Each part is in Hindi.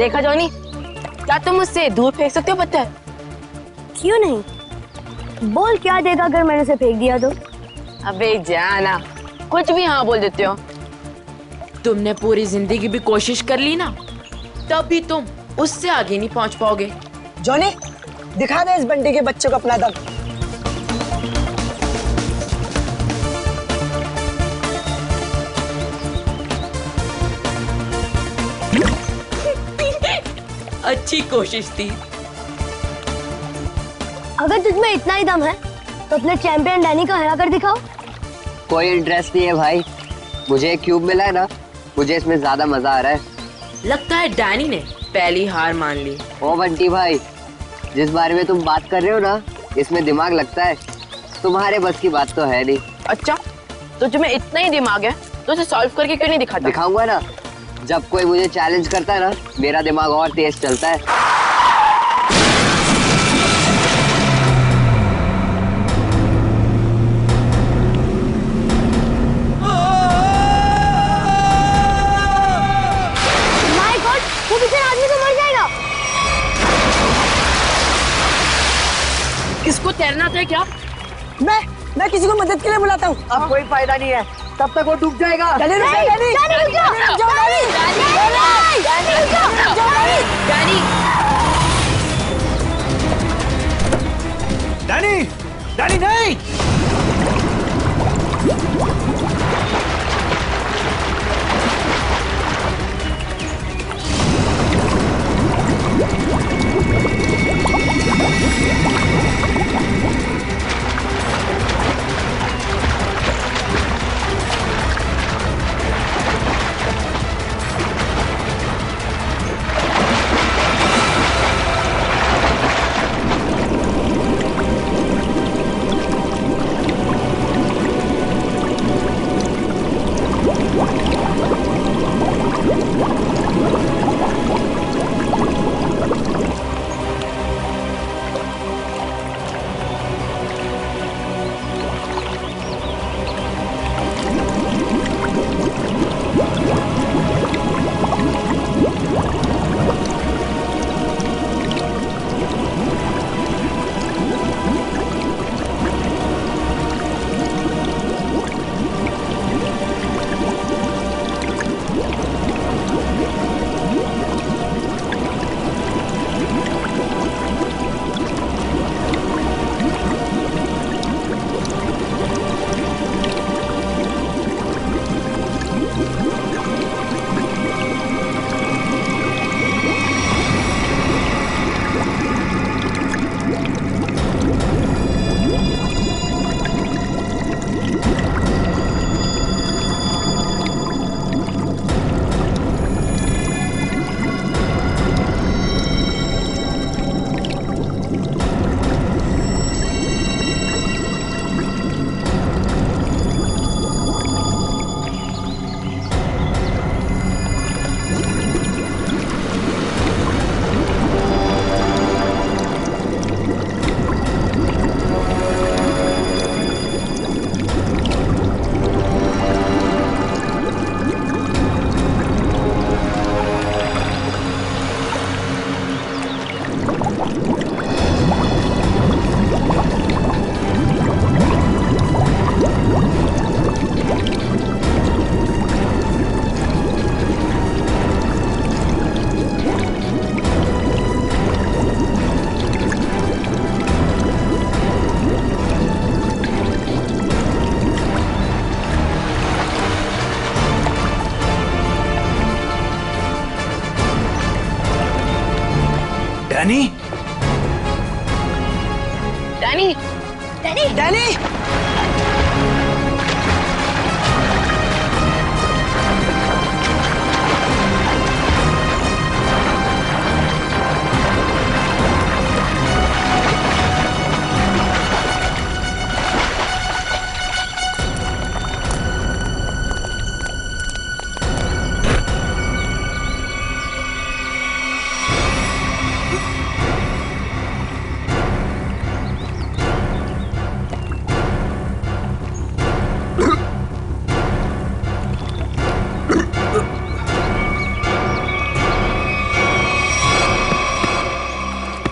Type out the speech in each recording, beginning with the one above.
देखा जॉनी, क्या तुम मुझसे दूर फेंक सकते हो पत्थर? क्यों नहीं, बोल क्या देगा अगर मैंने उसे फेंक दिया तो? अबे जाना, कुछ भी हाँ बोल देते हो। तुमने पूरी जिंदगी भी कोशिश कर ली ना, तब भी तुम उससे आगे नहीं पहुंच पाओगे। जॉनी, दिखा दे इस बंटी के बच्चे को अपना दम। अच्छी कोशिश थी। अगर तुझमें इतना ही दम है तो अपने चैंपियन डैनी को हरा कर दिखाओ। कोई इंटरेस्ट नहीं है भाई, मुझे एक क्यूब मिला है ना, मुझे इसमें ज्यादा मजा आ रहा है। लगता है डैनी ने पहली हार मान ली। ओ बंटी भाई, जिस बारे में तुम बात कर रहे हो ना, इसमें दिमाग लगता है, तुम्हारे बस की बात तो है नहीं। अच्छा, तो तुम्हें इतना ही दिमाग है तो उसे सॉल्व करके क्यों नहीं दिखाता? दिखाऊंगा ना, जब कोई मुझे चैलेंज करता है ना, मेरा दिमाग और तेज चलता है। माय गॉड, वो बेचारा आदमी तो मर जाएगा। इसको तैरना आता है क्या? मैं किसी को मदद के लिए बुलाता हूँ। अब कोई फायदा नहीं है, तब तक वो डूब जाएगा। डैनी, डैनी, डैनी, रुक जाओ। डैनी, डैनी, रुक जाओ। डैनी, डैनी नहीं। डैनी, डैनी, डैनी, डैनी,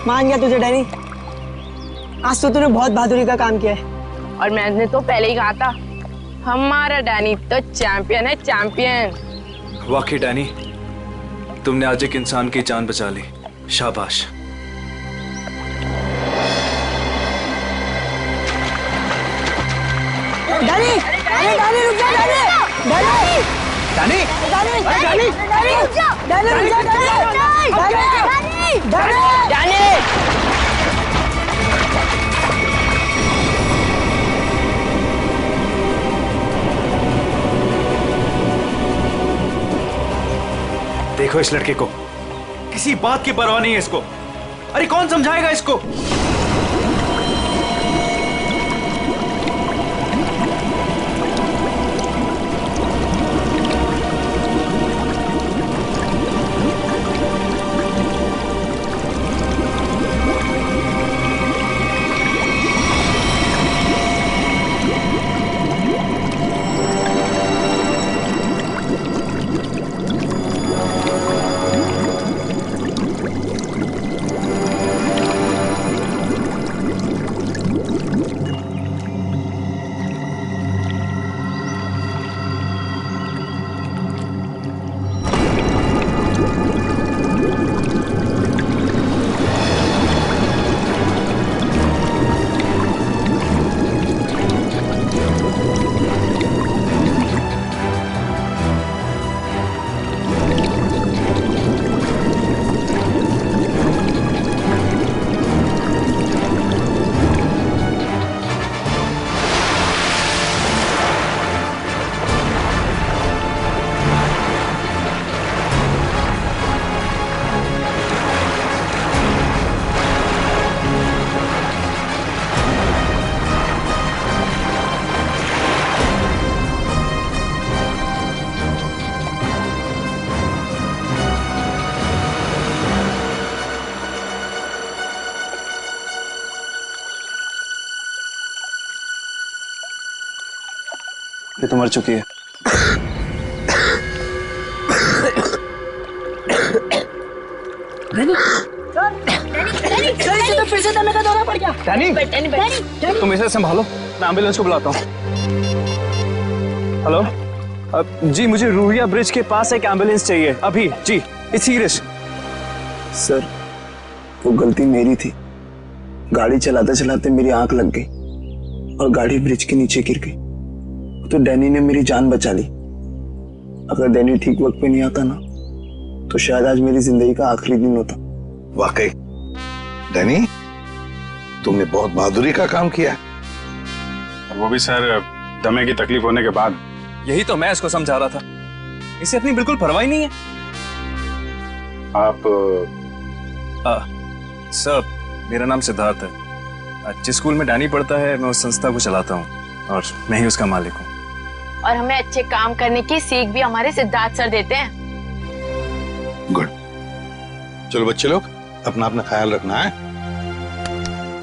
मान गया तुझे डैनी, आज तो तूने बहुत बहादुरी का काम किया है। और मैंने तो पहले ही कहा था, हमारा डैनी तो चैंपियन है, चैंपियन। वाकई डैनी, तुमने आज एक इंसान की जान बचा ली, शाबाश। डैनी, डैनी, डैनी रुक जा, Danny, Danny, Danny, Danny, Danny, Danny रुक जा, डैनी रुक जा, डैनी, डैनी, डैनी, डैनी! देखो इस लड़के को, किसी बात की परवाह नहीं है इसको। अरे कौन समझाएगा इसको? ये तो मर चुकी है। तो फिर से दमे का दौरा पड़ गया। डैनी, तुम इसे संभालो, मैं एम्बुलेंस को बुलाता हूँ। हेलो, जी मुझे रूहिया ब्रिज के पास एक एम्बुलेंस चाहिए अभी। जी, इट्स सीरियस। सर, वो गलती मेरी थी। गाड़ी चलाते चलाते मेरी आंख लग गई और गाड़ी ब्रिज के नीचे गिर गई, तो डैनी ने मेरी जान बचा ली। अगर डैनी ठीक वक्त पे नहीं आता ना, तो शायद आज मेरी जिंदगी का आखिरी दिन होता। वाकई डैनी, तुमने बहुत बहादुरी का काम किया। वो भी सर दमे की तकलीफ होने के बाद। यही तो मैं इसको समझा रहा था, इसे अपनी बिल्कुल परवाह ही नहीं है। आप सर, मेरा नाम सिद्धार्थ है। जिस स्कूल में डैनी पढ़ता है, मैं उस संस्था को चलाता हूँ और मैं ही उसका मालिक हूँ। और हमें अच्छे काम करने की सीख भी हमारे सिद्धार्थ सर देते हैं। गुड। चलो बच्चे लोग, अपना अपना ख्याल रखना है।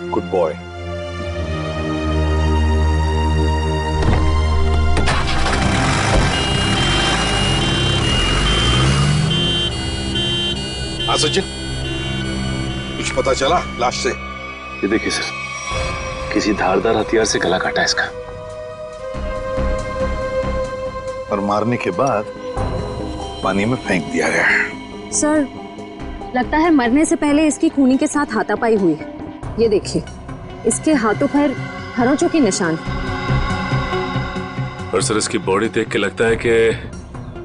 Good boy. हाँ सचिन, कुछ पता चला लाश से? ये देखिए सर, किसी धारदार हथियार से गला काटा इसका, और मारने के बाद पानी में फेंक दिया गया। सर, लगता है मरने से पहले इसकी खूनी के साथ हाथापाई हुई है। ये देखिए, इसके हाथों पर खरोंचों के निशान। और सर इसकी बॉडी देख के लगता है कि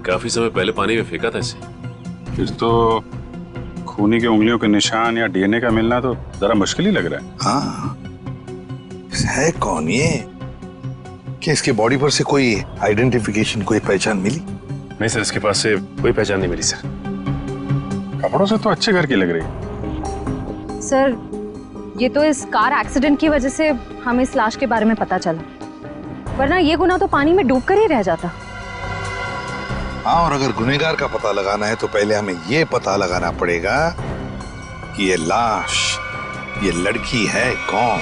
काफी समय पहले पानी में फेंका था इसे। फिर तो खूनी के उंगलियों के निशान या डीएनए का मिलना तो जरा मुश्किल ही लग रहा है। हाँ, है कौन ये? क्या इसके बॉडी पर से कोई आइडेंटिफिकेशन, कोई पहचान मिली? नहीं सर, इसके पास से कोई पहचान नहीं मिली सर। कपड़ों से तो अच्छे घर की लग रही है। सर, ये तो इस कार एक्सीडेंट की वजह से हमें इस लाश के बारे में पता चला, वरना ये गुनाह तो पानी में डूब कर ही रह जाता। हाँ, और अगर गुनहगार का पता लगाना है तो पहले हमें ये पता लगाना पड़ेगा कि ये लाश, ये लड़की है कौन।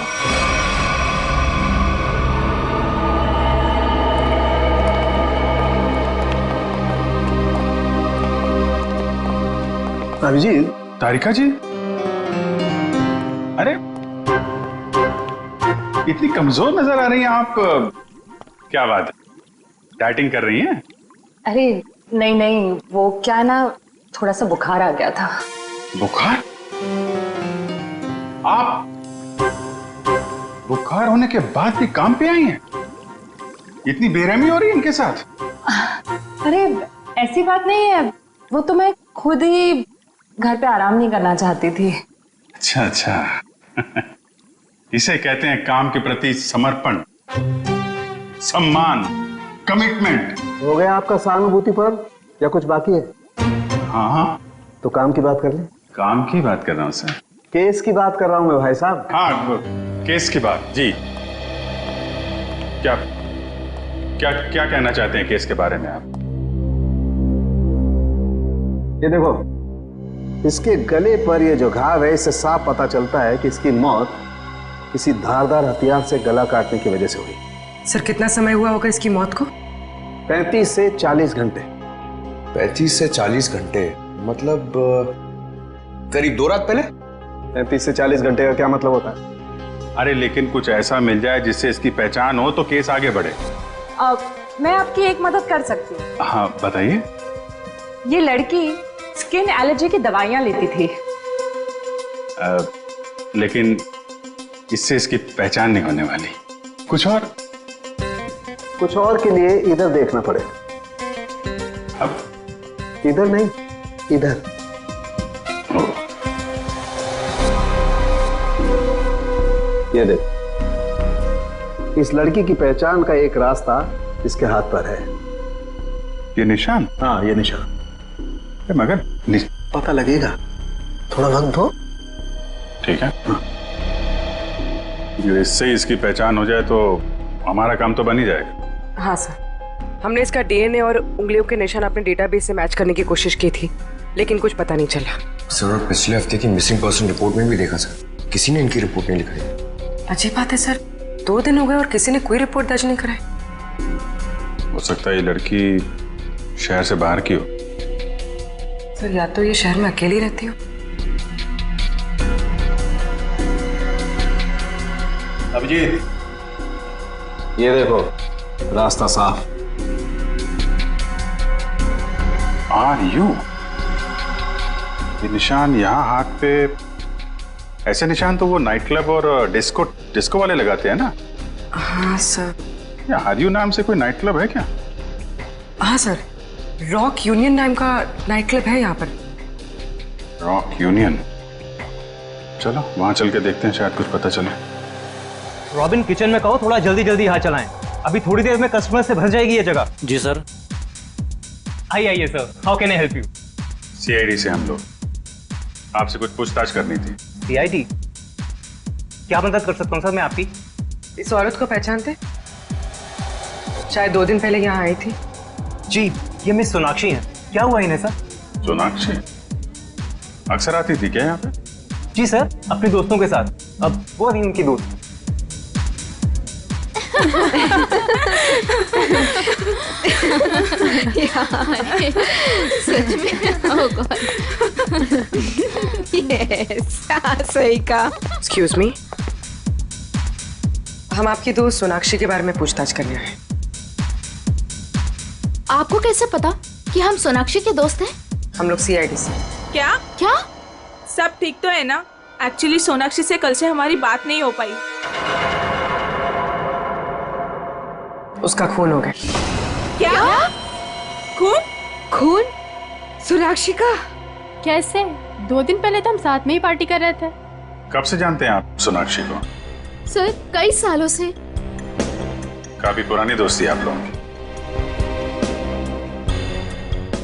भाभी जी, तारिका जी, अरे इतनी कमजोर नजर आ रही हैं आप, क्या बात है, डाइटिंग कर रही हैं? अरे नहीं नहीं, वो क्या ना, थोड़ा सा बुखार आ गया था। बुखार? आप बुखार होने के बाद भी काम पे आई हैं? इतनी बेरहमी हो रही है इनके साथ? अरे ऐसी बात नहीं है, वो तो मैं खुद ही घर पे आराम नहीं करना चाहती थी। अच्छा अच्छा इसे कहते हैं काम के प्रति समर्पण, सम्मान, कमिटमेंट। हो गया आपका सहानुभूति पर्व या कुछ बाकी है? हाँ हाँ, तो काम की बात कर ले। काम की बात कर रहा हूँ सर। केस की बात कर रहा हूँ मैं भाई साहब। हाँ केस की बात जी। क्या क्या क्या कहना चाहते हैं केस के बारे में आप? ये देखो, इसके गले पर ये जो घाव है, इससे साफ पता चलता है कि इसकी मौत किसी धारदार हथियार से गला काटने की वजह से हुई। सर कितना समय हुआ होगा इसकी मौत को? 35 से 40 घंटे। 35 से 40 घंटे मतलब करीब 2 रात पहले। 35 से 40 घंटे का क्या मतलब होता है? अरे लेकिन कुछ ऐसा मिल जाए जिससे इसकी पहचान हो तो केस आगे बढ़े। मैं आपकी एक मदद कर सकती हूँ। हाँ बताइए। ये लड़की स्किन एलर्जी की दवाइयाँ लेती थी। लेकिन इससे इसकी पहचान नहीं होने वाली। कुछ और के लिए इधर देखना पड़ेगा। अब इधर नहीं, इधर। ये देख, इस लड़की की पहचान का एक रास्ता इसके हाथ पर है। ये निशान? हाँ ये निशान। मगर पता लगेगा, थोड़ा वक्त दो। ठीक है। इससे इसकी पहचान हो जाए तो हमारा काम तो बन ही जाएगा। हाँ सर, हमने इसका डीएनए और उंगलियों के निशान अपने डेटाबेस से मैच करने की कोशिश की थी, लेकिन कुछ पता नहीं चला। सर पिछले हफ्ते की मिसिंग पर्सन रिपोर्ट में भी देखा सर, किसी ने इनकी रिपोर्ट नहीं लिखाई। अजीब बात है सर, 2 दिन हो गए और किसी ने कोई रिपोर्ट दर्ज नहीं कराई। हो सकता है ये लड़की शहर से बाहर की हो। सर या तो ये शहर में अकेली रहती हो। अभिजीत, ये देखो, रास्ता साफ। Are you? ये निशान यहाँ हाथ पे, ऐसे निशान तो वो नाइट क्लब और डिस्को वाले लगाते हैं ना? हाँ सर। क्या आर यू नाम से कोई नाइट क्लब है क्या? हाँ सर, रॉक यूनियन नाम का नाइट क्लब है यहाँ पर। Rock union? चलो वहां चल के देखते हैं, शायद कुछ पता चले। रॉबिन, किचन में कहो थोड़ा जल्दी जल्दी हाथ चलाएं, अभी थोड़ी देर में कस्टमर से भर जाएगी ये जगह। जी सर। आइए sir, how can I help you? CID से हम लोग, आपसे कुछ पूछताछ करनी थी। सीआईडी? क्या मदद कर सकता हूँ सर मैं आपकी? इस औरत को पहचानते? शायद 2 दिन पहले यहाँ आई थी। जी, ये मिस सोनाक्षी हैं। क्या हुआ इन्हें सर? सोनाक्षी अक्सर आती थी क्या यहाँ पे? जी सर, अपने दोस्तों के साथ। अब वो नहीं उनकी दोस्त। सच में? ओह गॉड। यस, सही कहा। एक्सक्यूज मी, हम आपकी दोस्त सोनाक्षी के बारे में पूछताछ करने आए। आपको कैसे पता कि हम सोनाक्षी के दोस्त हैं? हम लोग सीआईडी से। क्या? क्या? सब ठीक तो है ना? एक्चुअली सोनाक्षी से कल से हमारी बात नहीं हो पाई। उसका खून हो गया। क्या? खून? खून? सोनाक्षी का? कैसे? 2 दिन पहले तो हम साथ में ही पार्टी कर रहे थे। कब से जानते हैं आप सोनाक्षी को? सर कई सालों से। काफी पुरानी दोस्ती है आप लोगों की।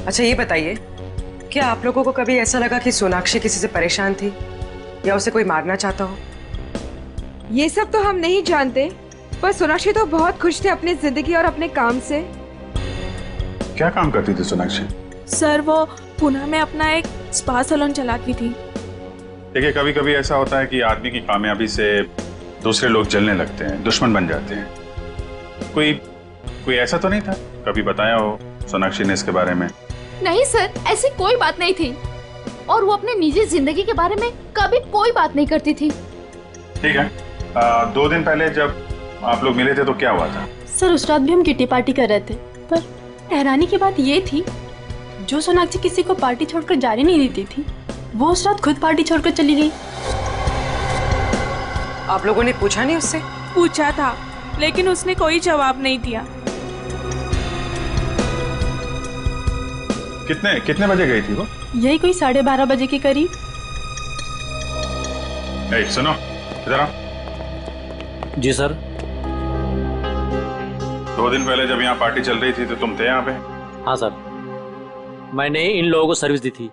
अच्छा ये बताइए, क्या आप लोगों को कभी ऐसा लगा कि सोनाक्षी किसी से परेशान थी या उसे कोई मारना चाहता हो? ये सब तो हम नहीं जानते, पर सोनाक्षी तो बहुत खुश थे अपनी जिंदगी और अपने काम से। क्या काम करती थी सोनाक्षी? सर वो पुणे में अपना एक स्पा सैलून चलाती थी। देखिए कभी कभी ऐसा होता है कि आदमी की कामयाबी से दूसरे लोग जलने लगते हैं, दुश्मन बन जाते हैं। कोई ऐसा तो नहीं था? कभी बताया हो सोनाक्षी ने इसके बारे में? नहीं सर, ऐसी कोई बात नहीं थी। और वो अपने निजी जिंदगी के बारे में कभी कोई बात नहीं करती थी। ठीक है। 2 दिन पहले जब आप लोग मिले थे तो क्या हुआ था? सर उस रात भी हम किटी पार्टी कर रहे थे, पर हैरानी की बात ये थी जो सोनाक्षी किसी को पार्टी छोड़कर जाने नहीं देती थी, वो उस रात खुद पार्टी छोड़कर चली गई। आप लोगों ने पूछा नहीं उससे? पूछा था लेकिन उसने कोई जवाब नहीं दिया। कितने बजे गई थी वो? यही कोई 12:30 बजे के करीब। सुनो इधर आओ। जी सर। 2 दिन पहले जब यहाँ पार्टी चल रही थी तो तुम थे यहाँ पे? हाँ सर, मैंने इन लोगों को सर्विस दी थी।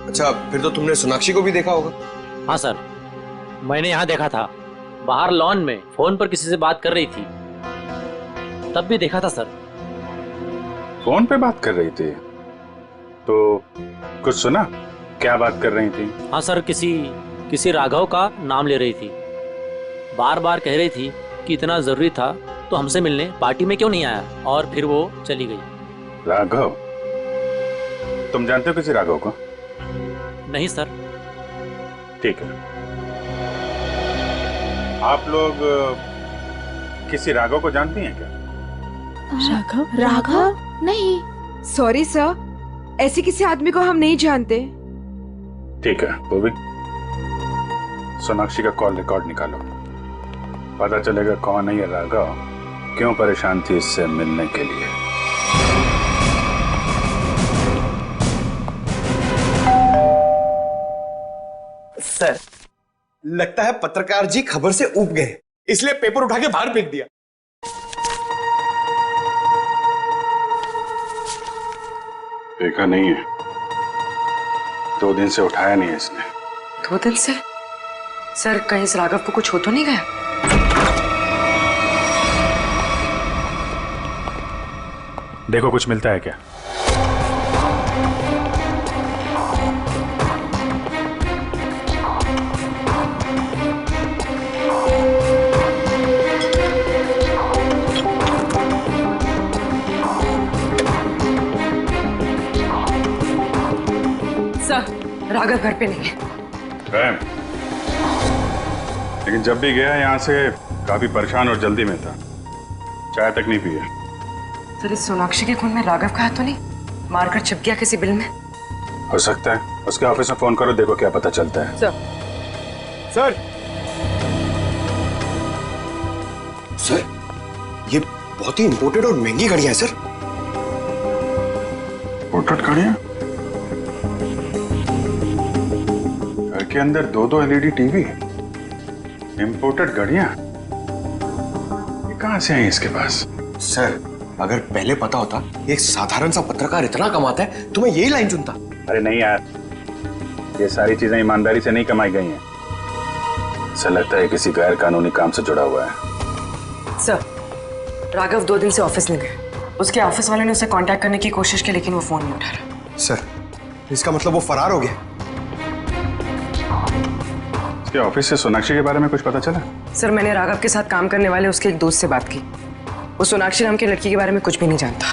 अच्छा, फिर तो तुमने सोनाक्षी को भी देखा होगा? हाँ सर, मैंने यहाँ देखा था, बाहर लॉन में फोन पर किसी से बात कर रही थी, तब भी देखा था सर। फोन पे बात कर रही थी तो कुछ सुना? क्या बात कर रही थी? हाँ सर, किसी राघव का नाम ले रही थी, बार बार कह रही थी कि इतना जरूरी था तो हमसे मिलने पार्टी में क्यों नहीं आया, और फिर वो चली गई। राघव? तुम जानते हो किसी राघव को? नहीं सर। ठीक है, आप लोग किसी राघव को जानती हैं क्या? राघव? राघव? नहीं। सॉरी सर, ऐसे किसी आदमी को हम नहीं जानते। ठीक है, तो भी सोनाक्षी का कॉल रिकॉर्ड निकालो, पता चलेगा कौन है ये राघव, क्यों परेशान थी इससे मिलने के लिए। सर, लगता है पत्रकार जी खबर से ऊब गए, इसलिए पेपर उठा के बाहर फेंक दिया। देखा नहीं है, 2 दिन से उठाया नहीं है इसने। 2 दिन से? सर कहीं इस राघव को कुछ हो तो नहीं गया? देखो कुछ मिलता है क्या? सर राघव घर पे नहीं है। लेकिन जब भी गया यहाँ से काफी परेशान और जल्दी में था, चाय तक नहीं पिया। सर इस सोनाक्षी के खून में राघव का हाथ तो नहीं? मारकर छिप गया किसी बिल में? हो सकता है, उसके ऑफिस में फोन करो, देखो क्या पता चलता है। सर सर, ये बहुत ही इंपोर्टेड और महंगी घड़ियां हैं सर। इंपोर्टेड घड़ियां? घर के अंदर 2-2 एलईडी टीवी, इंपोर्टेड घड़ियां, ये कहां से आई इसके पास? सर अगर पहले पता होता एक साधारण सा पत्रकार इतना कमाता है तो मैं यही लाइन चुनता। अरे नहीं यार, ये सारी चीजें ईमानदारी से नहीं कमाई गई हैं। ऐसा लगता है किसी गैर कानूनी काम से जुड़ा हुआ है। सर राघव 2 दिन से ऑफिस नहीं गए। उसके ऑफिस वाले ने उसे कांटेक्ट करने की कोशिश की लेकिन वो फोन नहीं उठा रहा। सर इसका मतलब वो फरार हो गया? उसके ऑफिस से सोनाक्षी के बारे में कुछ पता चला? सर मैंने राघव के साथ काम करने वाले उसके एक दोस्त से बात की, वो सोनाक्षी नाम की लड़की के बारे में कुछ भी नहीं जानता।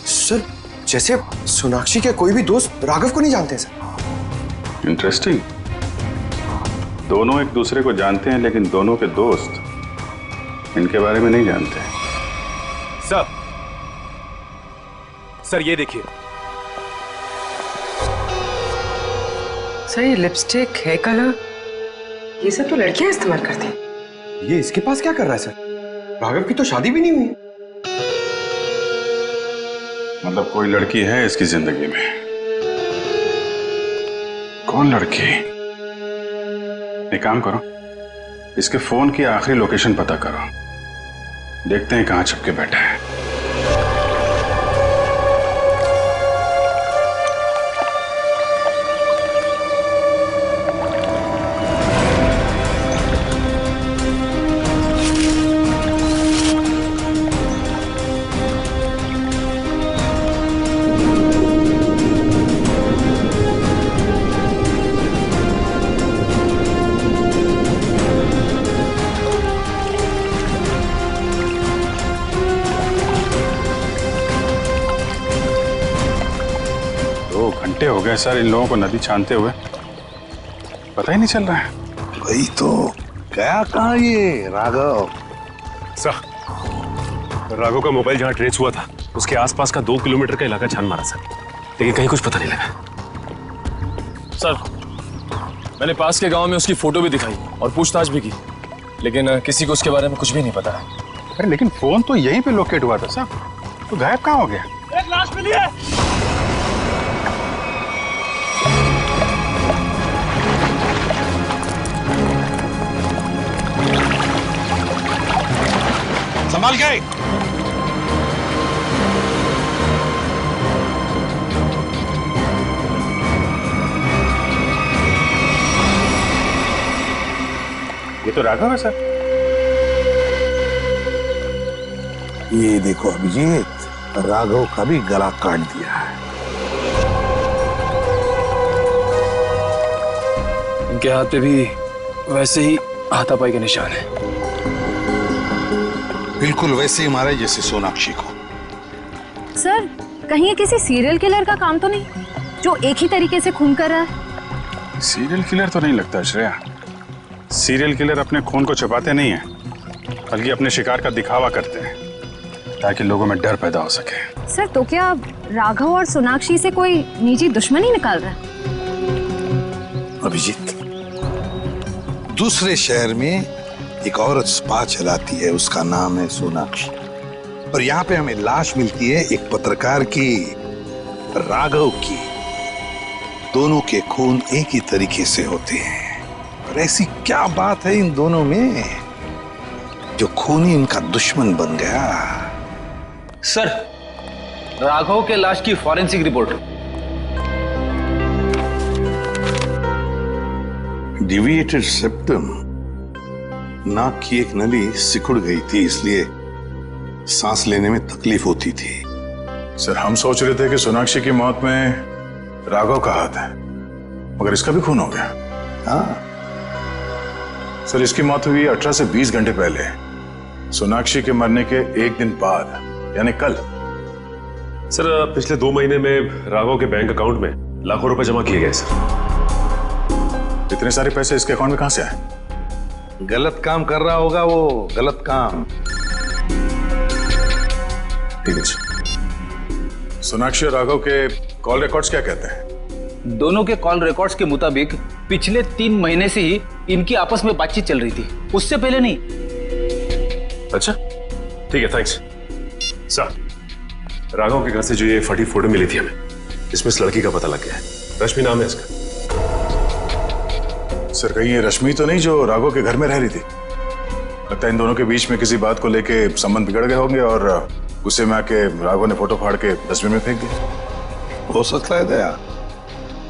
सर जैसे सोनाक्षी के कोई भी दोस्त राघव को नहीं जानते सर। इंटरेस्टिंग, दोनों एक दूसरे को जानते हैं लेकिन दोनों के दोस्त इनके बारे में नहीं जानते। सर ये देखिए। सर ये लिपस्टिक, हेयर कलर, ये सब तो लड़कियां इस्तेमाल करती हैं। ये इसके पास क्या कर रहा है सर? राघव की तो शादी भी नहीं हुई। मतलब कोई लड़की है इसकी जिंदगी में? कौन लड़की? एक काम करो, इसके फोन की आखिरी लोकेशन पता करो, देखते हैं कहां छुप के बैठा है। हो गए सर इन लोगों को नदी छानते हुए, पता ही नहीं चल रहा है। वही तो गया कहाँ ये राघव? सर, राघव का मोबाइल जहाँ ट्रेस हुआ था उसके आसपास का 2 किलोमीटर का इलाका छान मारा सर, लेकिन कहीं कुछ पता नहीं लगा। सर, मैंने पास के गांव में उसकी फोटो भी दिखाई और पूछताछ भी की, लेकिन किसी को उसके बारे में कुछ भी नहीं पता है। अरे लेकिन फोन तो यहीं पे लोकेट हुआ था सर, तो गायब कहाँ हो गया? एक लाश मिली है। संभाल के। ये तो राघव है सर। ये देखो अभिजीत, राघव का भी गला काट दिया है। इनके हाथ पे भी वैसे ही हाथापाई के निशान है। बिल्कुल वैसे ही मारे जैसे सोनाक्षी को। सर, कहीं ये किसी सीरियल किलर का काम तो नहीं जो एक ही तरीके से खून कर रहा है? सीरियल किलर तो नहीं लगता श्रेया। सीरियल किलर अपने खून को छुपाते नहीं हैं, बल्कि अपने शिकार का दिखावा करते हैं ताकि लोगों में डर पैदा हो सके। सर, तो क्या राघव और सोनाक्षी से कोई निजी दुश्मनी निकाल रहा है? अभिजीत, दूसरे शहर में एक औरत स्पा चलाती है, उसका नाम है सोनाक्षी, और यहाँ पे हमें लाश मिलती है एक पत्रकार की, राघव की। दोनों के खून एक ही तरीके से होते हैं, और ऐसी क्या बात है इन दोनों में जो खून ही इनका दुश्मन बन गया? सर, राघव के लाश की फॉरेंसिक रिपोर्ट। डिविएटेड सेप्टम, नाक की एक नली सिकुड़ गई थी, इसलिए सांस लेने में तकलीफ होती थी। सर, हम सोच रहे थे कि सोनाक्षी की मौत में राघव का हाथ है, मगर इसका भी खून हो गया। हाँ सर, इसकी मौत हुई 18 से 20 घंटे पहले, सोनाक्षी के मरने के एक दिन बाद, यानी कल। सर, पिछले 2 महीने में राघव के बैंक अकाउंट में लाखों रुपए जमा किए गए सर। इतने सारे पैसे इसके अकाउंट में कहां से आए? गलत काम कर रहा होगा वो, गलत काम। ठीक है सर। सोनाक्षी और राघव के कॉल रिकॉर्ड्स क्या कहते हैं? दोनों के कॉल रिकॉर्ड्स के मुताबिक पिछले 3 महीने से ही इनकी आपस में बातचीत चल रही थी, उससे पहले नहीं। अच्छा, ठीक है, थैंक्स। सर, राघव के घर से जो ये फटी फोटो मिली थी हमें, इसमें इस लड़की का पता लग गया है। रश्मि नाम है इसका। सर, कहीं ये रश्मि तो नहीं जो राघव के घर में रह रही थी? लगता है इन दोनों के बीच में किसी बात को लेके संबंध बिगड़ गए होंगे और गुस्से में आके राघव ने फोटो फाड़ के डस्टबिन में फेंक दिया। हो सकता है दया,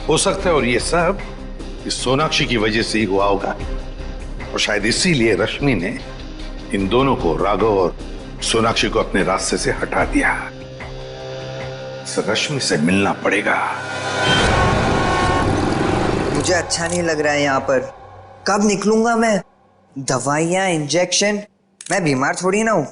हो सकता है। और ये सब इस सोनाक्षी की वजह से ही हुआ होगा, और शायद इसीलिए रश्मि ने इन दोनों को, राघव और सोनाक्षी को, अपने रास्ते से हटा दिया। रश्मि से मिलना पड़ेगा। मुझे अच्छा नहीं लग रहा है यहाँ पर। कब निकलूंगा मैं? दवाइयाँ, इंजेक्शन, मैं बीमार थोड़ी ना हूँ।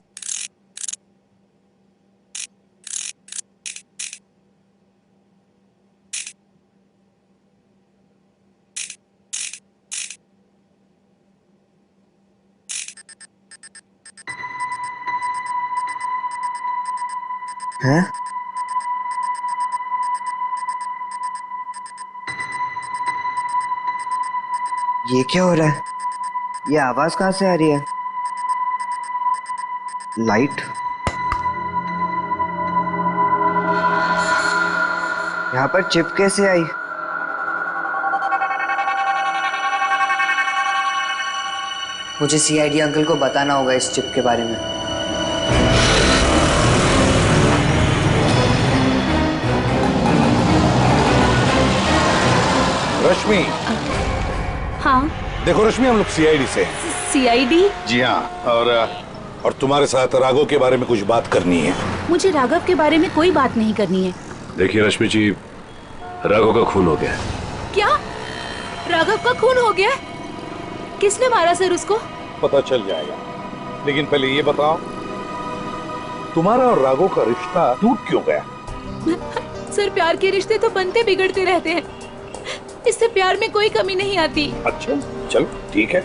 हैं? ये क्या हो रहा है? ये आवाज कहाँ से आ रही है? लाइट? यहाँ पर चिप कैसे आई? मुझे सीआईडी अंकल को बताना होगा इस चिप के बारे में। रश्मि। हाँ। देखो रश्मि, हम लोग सीआईडी से हैं। सीआईडी? जी हाँ, और तुम्हारे साथ राघव के बारे में कुछ बात करनी है। मुझे राघव के बारे में कोई बात नहीं करनी है। देखिए रश्मि जी, राघव का खून हो गया। क्या? राघव का खून हो गया? किसने मारा सर उसको? पता चल जाएगा, लेकिन पहले ये बताओ, तुम्हारा और राघव का रिश्ता टूट क्यों गया? सर, प्यार के रिश्ते तो बनते बिगड़ते रहते हैं, इससे प्यार में कोई कमी नहीं आती। अच्छा, चलो ठीक है,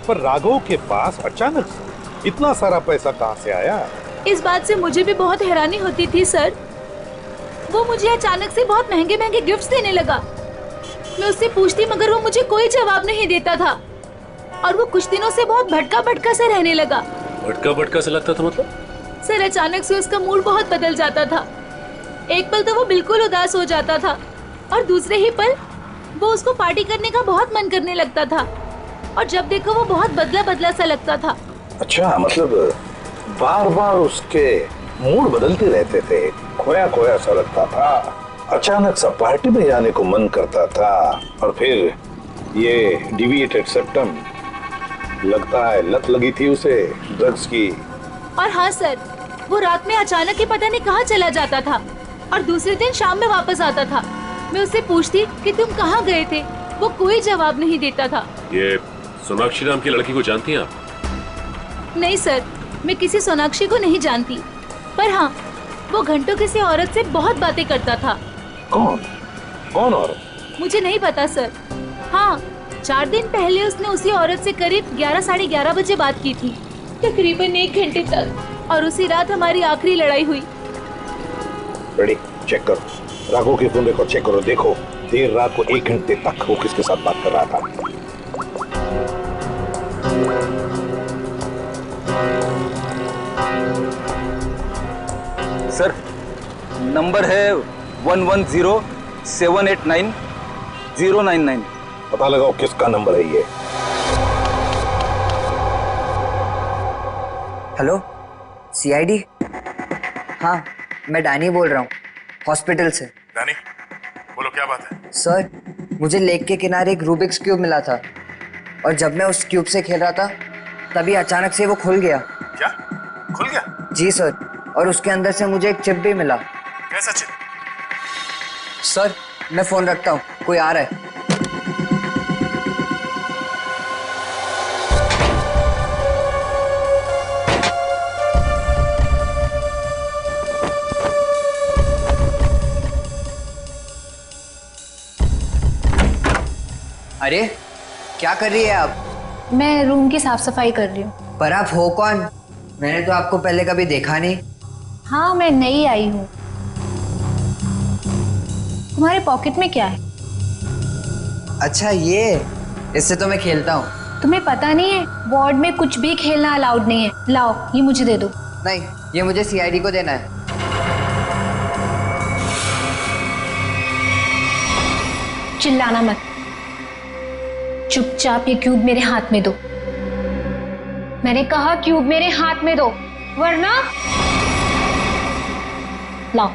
पर राघव के पास अचानक से इतना सारा पैसा कहाँ से आया? इस बात से मुझे भी बहुत हैरानी होती थी सर। वो मुझे अचानक से बहुत महंगे महंगे गिफ्ट्स देने लगा। मैं उससे पूछती मगर वो मुझे कोई जवाब नहीं देता था और वो कुछ दिनों से बहुत भटका भटका सा रहने लगा। भटका भटका सा लगता था मतलब? सर अचानक से उसका मूड बहुत बदल जाता था। एक पल तो वो बिल्कुल उदास हो जाता था और दूसरे ही पल वो उसको पार्टी करने का बहुत मन करने लगता था और जब देखो वो बहुत बदला बदला सा लगता था। अच्छा, मतलब बार बार उसके मूड बदलते रहते थे, खोया खोया सा लगता था, अचानक सा पार्टी में जाने को मन करता था और फिर ये डिविएटेड सेप्टम, लगता है लत लगी थी उसे ड्रग्स की। और हाँ सर, वो रात में अचानक ही पता नहीं कहाँ चला जाता था और दूसरे दिन शाम में वापस आता था। मैं उससे पूछती कि तुम कहाँ गए थे, वो कोई जवाब नहीं देता था। ये सोनाक्षी नाम की लड़की को जानती हैं आप? नहीं सर, मैं किसी सोनाक्षी को नहीं जानती, पर हाँ वो घंटों किसी औरत से बहुत बातें करता था। कौन? कौन औरत? मुझे नहीं पता सर। हाँ, 4 दिन पहले उसने उसी औरत से करीब 11 साढ़े 11 बजे बात की थी, तकरीबन 1 घंटे तक, और उसी रात हमारी आखिरी लड़ाई हुई। रेडी, चेक करो, राघव के फोन रिकॉर्ड चेक करो, देखो देर रात को 1 घंटे तक वो किसके साथ बात कर रहा था। सर, नंबर है 110789 099। पता लगाओ किसका नंबर है ये। Hello, CID? हाँ, मैं डैनी बोल रहा हूँ, हॉस्पिटल से। डैनी, बोलो क्या बात है? सर, मुझे लेक के किनारे एक रूबिक्स क्यूब मिला था और जब मैं उस क्यूब से खेल रहा था तभी अचानक से वो खुल गया। क्या? खुल गया? जी सर, और उसके अंदर से मुझे एक चिप भी मिला। कैसा चिप? सर, मैं फोन रखता हूँ, कोई आ रहा है। अरे, क्या कर रही है आप? मैं रूम की साफ सफाई कर रही हूँ। पर आप हो कौन? मैंने तो आपको पहले कभी देखा नहीं। हाँ, मैं नई आई हूँ। तुम्हारे पॉकेट में क्या है? अच्छा, ये, इससे तो मैं खेलता हूँ। तुम्हें पता नहीं है, वार्ड में कुछ भी खेलना अलाउड नहीं है। लाओ, ये मुझे दे दो। नहीं, ये मुझे सीआईडी को देना है। चिल्लाना मत, चुपचाप ये क्यूब मेरे हाथ में दो। मैंने कहा क्यूब मेरे हाथ में दो, वरना लाओ।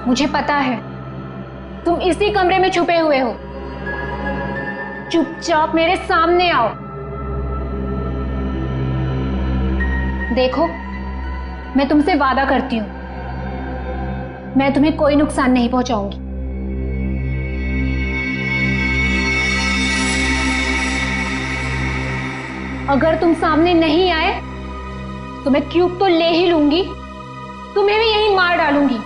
मुझे पता है तुम इसी कमरे में छुपे हुए हो। चुपचाप मेरे सामने आओ। देखो, मैं तुमसे वादा करती हूं, मैं तुम्हें कोई नुकसान नहीं पहुंचाऊंगी। अगर तुम सामने नहीं आए तो मैं क्यूब तो ले ही लूंगी, तुम्हें भी यहीं मार डालूंगी।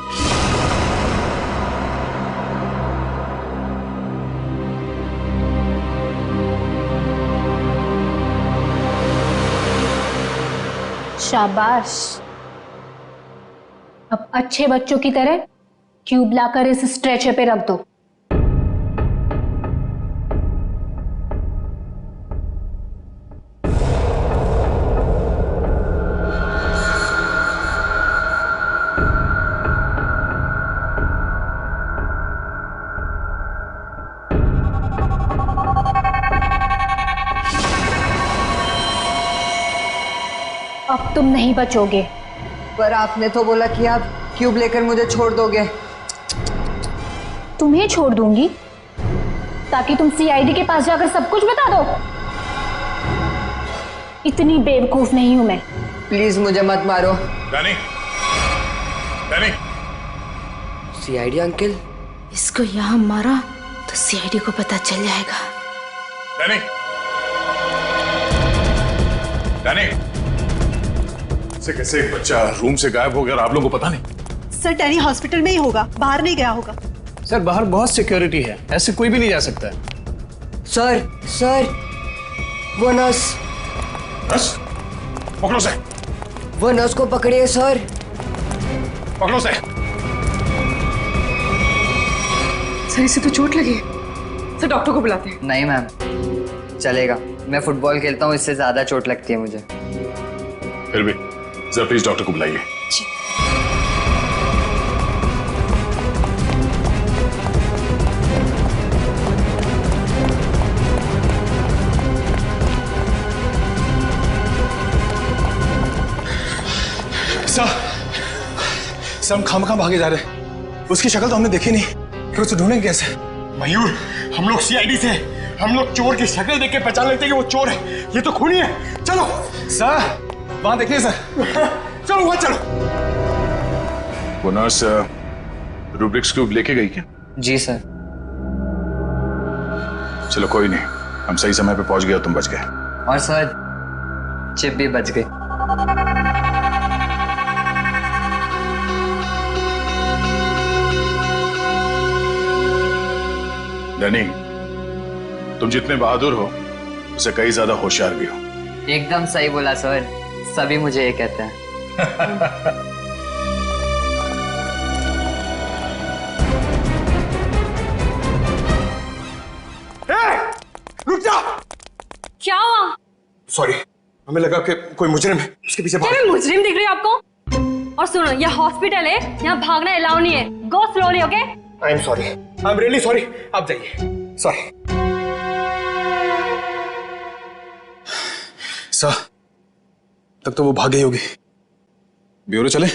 शाबाश। अब अच्छे बच्चों की तरह क्यूब लाकर इस स्ट्रेचर पे रख दो। अब तुम नहीं बचोगे। पर आपने तो बोला कि आप क्यूब लेकर मुझे छोड़ दोगे। तुम्हें छोड़ दूंगी ताकि तुम सीआईडी के पास जाकर सब कुछ बता दो। इतनी बेवकूफ नहीं हूं मैं। प्लीज मुझे मत मारो। Danny, Danny. CID uncle? इसको यहां मारा तो सीआईडी को पता चल जाएगा। Danny, Danny. कैसे एक बच्चा रूम से गायब हो गया और आप लोगों को पता नहीं? सर डैनी हॉस्पिटल में ही होगा, बाहर नहीं गया होगा। सर बाहर बहुत सिक्योरिटी है, ऐसे कोई भी नहीं जा सकता है। सर वो नर्स। नर्स? पकड़ो से। वो नर्स को पकड़िए सर। पकड़ो से। सर इसे तो चोट लगी है। सर डॉक्टर को बुलाते हैं। नहीं मैम, चलेगा। मैं फुटबॉल खेलता हूँ, इससे ज्यादा चोट लगती है मुझे। फिर भी जरा प्लीज डॉक्टर को बुलाइए। सर हम खामखा भागे जा रहे हैं। उसकी शक्ल तो हमने देखी नहीं, फिर उसे ढूंढेंगे कैसे? मयूर, हम लोग सीआईडी से, हम लोग चोर की शक्ल देख के पहचान लेते हैं कि वो चोर है। ये तो खूनी है। चलो सर, वहां देखिए सर। चलो वहां चलो। वो नर्स रूब्रिक्स क्यूब लेके गई क्या? जी सर। चलो कोई नहीं, हम सही समय पे पहुंच गए, तुम बच गए। और सर चिप भी बच गई। डैनी, तुम जितने बहादुर हो उससे कई ज्यादा होशियार भी हो। एकदम सही बोला सर, सभी मुझे ये कहते हैं। रुक जा। क्या हुआ? सॉरी, हमें लगा कि कोई मुजरिम है, उसके पीछे भाग। क्या मैं मुजरिम दिख रही हूँ आपको? और सुनो, ये हॉस्पिटल है, यहाँ भागना अलाउ नहीं है। गो slowly, okay? I am sorry, I am really sorry. आप जाइए। सॉरी सर, तब तो वो भाग गई होगी। ब्यूरो चले?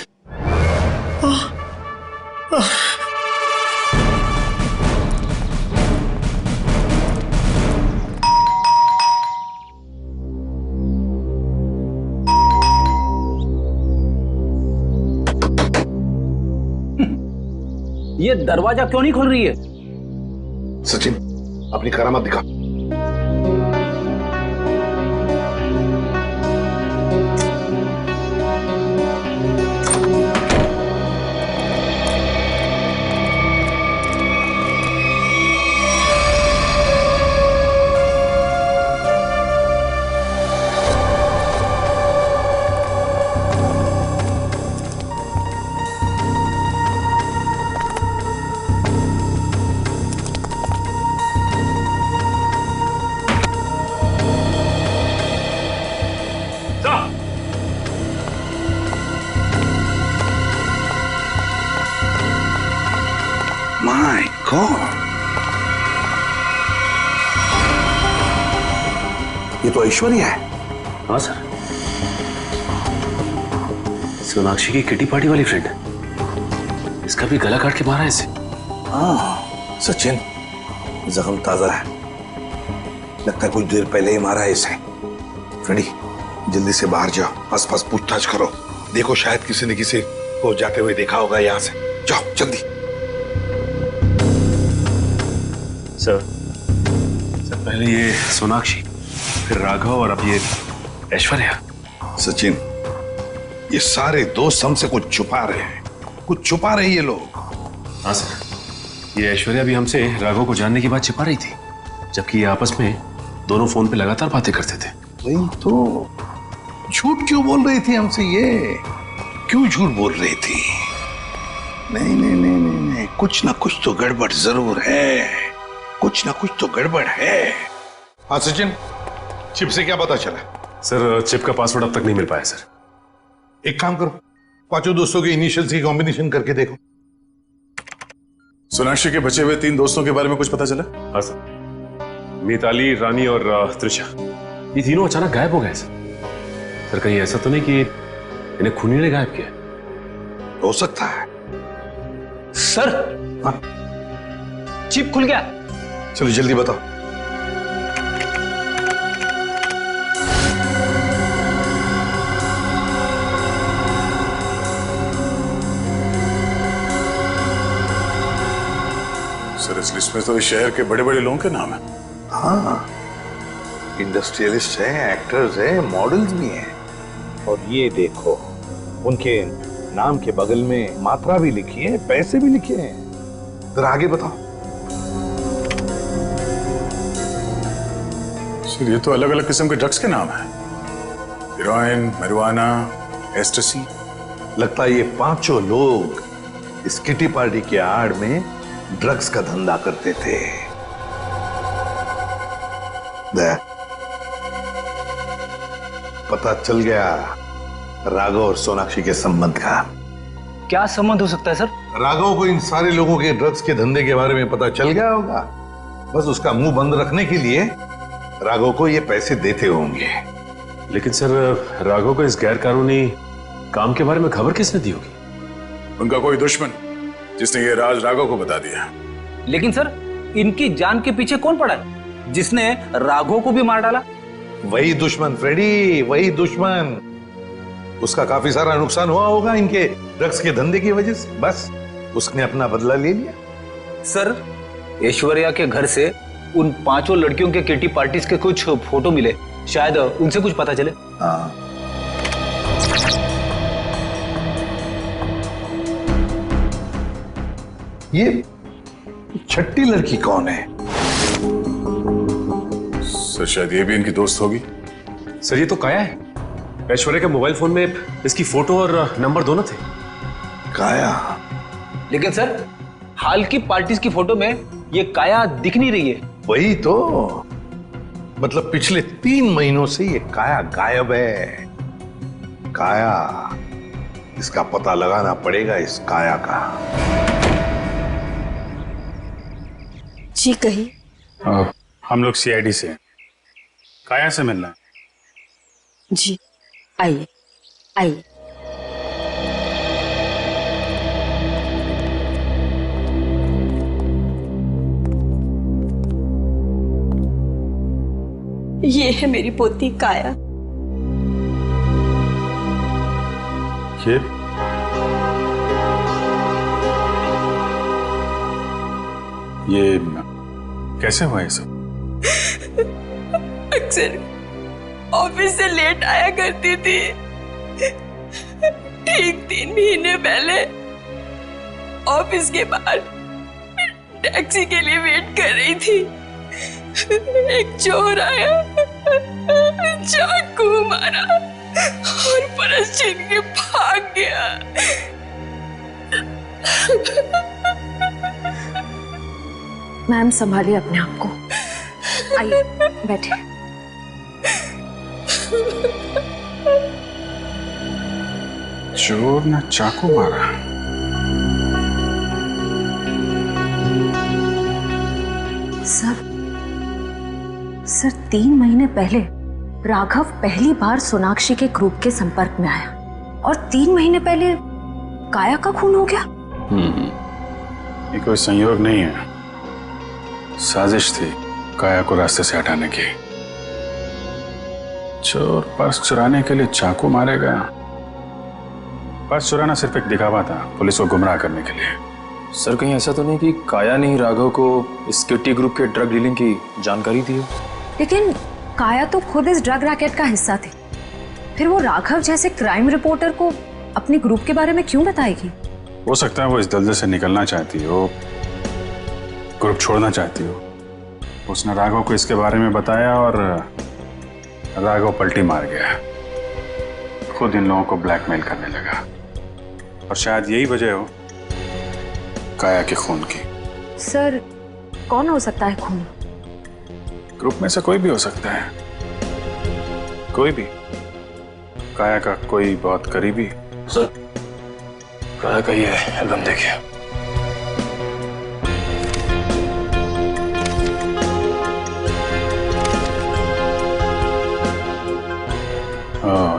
ये दरवाजा क्यों नहीं खुल रही है? सचिन, अपनी करामत दिखा। माय गॉड, ये तो ऐश्वर्या है। हाँ सर, सोनाक्षी की किटी पार्टी वाली फ्रेंड। इसका भी गला काट के मारा है इसे। हाँ सचिन, जख्म ताजा है, लगता है कुछ देर पहले ही मारा है इसे। फ्रेंडी, जल्दी से बाहर जाओ, आसपास पूछताछ करो, देखो शायद किसी ने किसी को जाते हुए देखा होगा यहाँ से। जाओ जल्दी। सर पहले ये सोनाक्षी, फिर राघव और अब ये ऐश्वर्या। सचिन, ये सारे दोस्त हमसे कुछ छुपा रहे हैं, कुछ छुपा रहे ये लोग। हाँ सर, ये ऐश्वर्या भी हमसे राघव को जानने की बात छिपा रही थी, जबकि ये आपस में दोनों फोन पे लगातार बातें करते थे। वही तो, झूठ क्यों बोल रही थी हमसे? ये क्यों झूठ बोल रही थी? नहीं नहीं नहीं नहीं नहीं, कुछ ना कुछ तो गड़बड़ जरूर है, कुछ ना कुछ तो गड़बड़ है। हाँ सचिन, चिप से क्या पता चला? सर चिप का पासवर्ड अब तक नहीं मिल पाया सर। एक काम करो, पांचों दोस्तों के इनिशियल्स की कॉम्बिनेशन करके देखो। सोनाक्षी के बचे हुए 3 दोस्तों के बारे में कुछ पता चला? हाँ सर, मिताली, रानी और त्रिशा, ये तीनों अचानक गायब हो गए सर। कहीं ऐसा तो नहीं कि इन्हें खूनी ने गायब किया? हो सकता है सर। हाँ? चिप खुल गया। चलो जल्दी बताओ। सर इस लिस्ट में तो इस शहर के बड़े बड़े लोगों के नाम है। हाँ, इंडस्ट्रियलिस्ट हैं, एक्टर्स हैं, मॉडल्स भी हैं। और ये देखो, उनके नाम के बगल में मात्रा भी लिखी है, पैसे भी लिखे हैं। फिर आगे बताओ। सर ये तो अलग अलग किस्म के ड्रग्स के नाम हैं। Heroin, marijuana, एस्टेसी। लगता है ये पांचों लोग इस किटी पार्टी के आड़ में ड्रग्स का धंधा करते थे। पता चल गया राघव और सोनाक्षी के संबंध का। क्या संबंध हो सकता है सर? राघव को इन सारे लोगों के ड्रग्स के धंधे के बारे में पता चल गया होगा। बस उसका मुंह बंद रखने के लिए राघव को ये पैसे देते होंगे। लेकिन सर राघव को इस गैर कानूनी काम के बारे में खबर किसने दी होगी? उनका कोई दुश्मन जिसने ये राज राघव को बता दिया। लेकिन सर इनकी जान के पीछे कौन पड़ा है जिसने राघव को भी मार डाला? वही दुश्मन फ्रेडी, वही दुश्मन। उसका काफी सारा नुकसान हुआ होगा इनके ड्रग्स के धंधे की वजह से। बस उसने अपना बदला ले लिया। सर ऐश्वर्या के घर से उन पांचों लड़कियों के किटी पार्टीज के कुछ फोटो मिले, शायद उनसे कुछ पता चले। हाँ। ये छठी लड़की कौन है? सर शायद ये भी इनकी दोस्त होगी। सर ये तो काया है। ऐश्वर्या के मोबाइल फोन में इसकी फोटो और नंबर दोनों थे। काया? लेकिन सर हाल की पार्टीज की फोटो में ये काया दिख नहीं रही है। वही तो, मतलब पिछले 3 महीनों से ये काया गायब है। काया, इसका पता लगाना पड़ेगा, इस काया का। जी कही। हम लोग सीआईडी से हैं। काया से मिलना है। जी आइए आइए। ये है मेरी पोती काया। ये कैसे हुआ ये सब? अक्सर ऑफिस से लेट आया करती थी। ठीक 3 महीने पहले ऑफिस के बाहर टैक्सी के लिए वेट कर रही थी। एक चोर आया, चाकू मारा और पर्स छीन के भाग गया। मैम संभालिए अपने आप को। आइए बैठे। चोर ने चाकू मारा। सर 3 महीने पहले राघव पहली बार सोनाक्षी के ग्रुप के संपर्क में आया और 3 महीने पहले काया का खून हो गया। ये कोई संयोग नहीं है, साजिश थी काया को रास्ते से हटाने की। चोर पर्स चुराने के लिए चाकू मारेगा। पर्स चुराना सिर्फ एक दिखावा था, पुलिस को गुमराह करने के लिए। सर कहीं ऐसा तो नहीं कि काया ने ही राघव को इस किटी ग्रुप के ड्रग डीलिंग की जानकारी दी हो? लेकिन काया तो खुद इस ड्रग रैकेट का हिस्सा थी, फिर वो राघव जैसे क्राइम रिपोर्टर को अपने ग्रुप के बारे में क्यों बताएगी? हो सकता है वो इस दलदल से निकलना चाहती हो, ग्रुप छोड़ना चाहती हो। उसने राघव को इसके बारे में बताया और राघव पलटी मार गया। खुद इन लोगों को ब्लैकमेल करने लगा। और शायद यही वजह हो काया के खून की। सर, कौन हो सकता है खून? ग्रुप में से कोई भी हो सकता है, कोई भी। काया का कोई बहुत करीबी। सर, काया का ये एल्बम देखिए।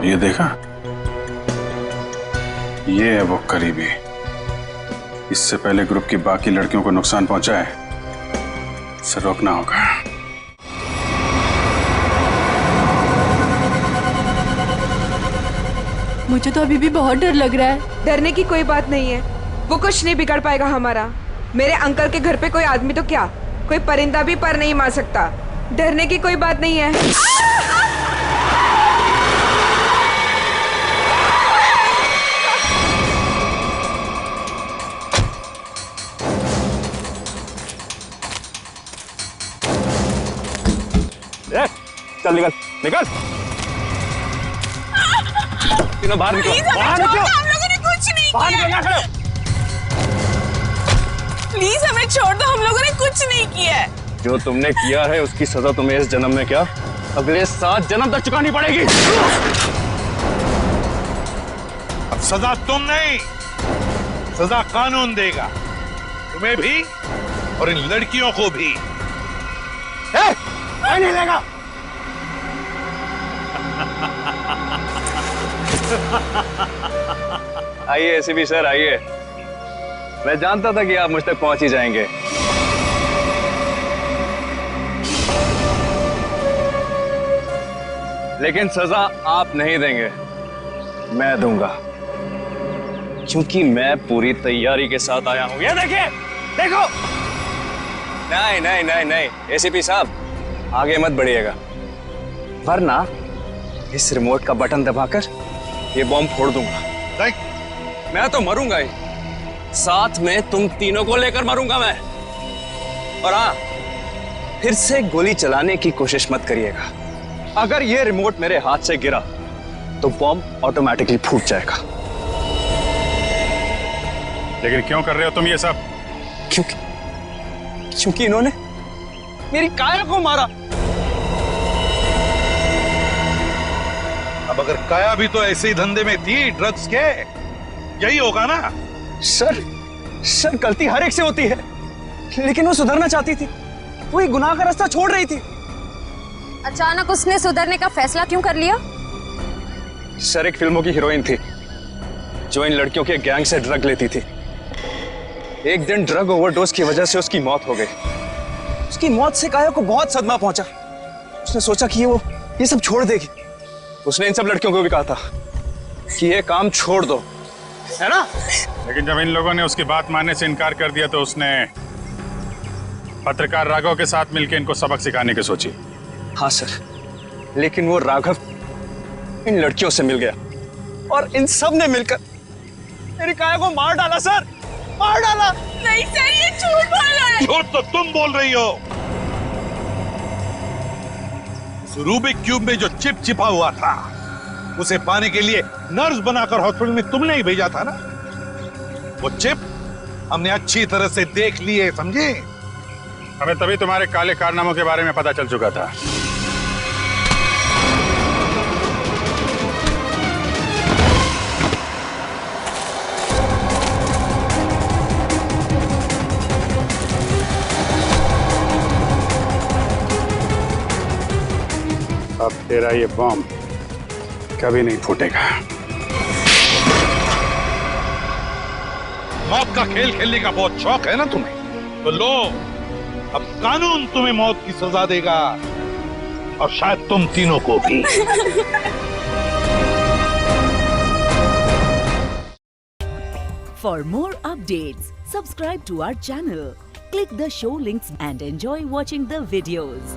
ये देखा, ये है वो करीबी। इससे पहले ग्रुप की बाकी लड़कियों को नुकसान पहुंचा है, इसे रोकना होगा। मुझे तो अभी भी बहुत डर लग रहा है। डरने की कोई बात नहीं है, वो कुछ नहीं बिगाड़ पाएगा हमारा। मेरे अंकल के घर पे कोई आदमी तो क्या, कोई परिंदा भी पर नहीं मार सकता। डरने की कोई बात नहीं है। चल निकल निकल, तीनों बाहर निकलो, बाहर निकलो। हम लोगों ने कुछ नहीं बाहर किया। निकलो, ना प्लीज हमें छोड़ दो, हम लोगों ने कुछ नहीं किया है। जो तुमने किया है उसकी सजा तुम्हें इस जन्म में क्या, अगले 7 जन्म तक चुकानी पड़ेगी। अब सजा तुम नहीं, सजा कानून देगा, तुम्हें भी और इन लड़कियों को भी। नहीं देगा। आइए एसीपी सर, आइए। मैं जानता था कि आप मुझ तक पहुंच ही जाएंगे। लेकिन सजा आप नहीं देंगे, मैं दूंगा, क्योंकि मैं पूरी तैयारी के साथ आया हूं। ये देखिए, देखो। नहीं नहीं नहीं नहीं एसीपी साहब, आगे मत बढ़िएगा, वरना इस रिमोट का बटन दबाकर ये बॉम्ब फोड़ दूंगा। मैं तो मरूंगा ही, साथ में तुम तीनों को लेकर मरूंगा मैं। और हाँ, फिर से गोली चलाने की कोशिश मत करिएगा। अगर ये रिमोट मेरे हाथ से गिरा तो बॉम्ब ऑटोमेटिकली फूट जाएगा। लेकिन क्यों कर रहे हो तुम ये सब? क्योंकि इन्होंने मेरी काया को मारा। अब अगर काया भी तो ऐसे ही धंधे में थी, ड्रग्स के, यही होगा ना? सर गलती हर एक से होती है, लेकिन वो सुधरना चाहती थी, वो एक गुनाह का रास्ता छोड़ रही थी। अचानक उसने सुधरने का फैसला क्यों कर लिया? सर एक फिल्मों की हीरोइन थी जो इन लड़कियों के गैंग से ड्रग लेती थी। एक दिन ड्रग ओवरडोज की वजह से उसकी मौत हो गई। उसकी मौत से काया को बहुत सदमा पहुंचा। उसने सोचा कि वो ये सब छोड़ देगी। उसने इन सब लड़कियों को भी कहा था कि ये काम छोड़ दो, है ना? लेकिन जब इन लोगों ने उसकी बात मानने से इनकार कर दिया तो उसने पत्रकार राघव के साथ मिलकर इनको सबक सिखाने की सोची। हाँ सर, लेकिन वो राघव इन लड़कियों से मिल गया और इन सब ने मिलकर मेरी काया को मार डाला। सर, मार डाला। नहीं सर, ये झूठ बोल रहा है। झूठ तो तुम बोल रही हो। रूबिक क्यूब में जो चिप छिपा हुआ था, उसे पाने के लिए नर्स बनाकर हॉस्पिटल में तुमने ही भेजा था ना? वो चिप हमने अच्छी तरह से देख ली है, समझे? हमें तभी तुम्हारे काले कारनामों के बारे में पता चल चुका था। अब तेरा ये बॉम्ब कभी नहीं फूटेगा। मौत का खेल खेलने का बहुत शौक है ना तुम्हें? तो लो, अब कानून तुम्हें मौत की सजा देगा, और शायद तुम तीनों को भी। For more updates, subscribe to our channel, click the show links and enjoy watching the videos.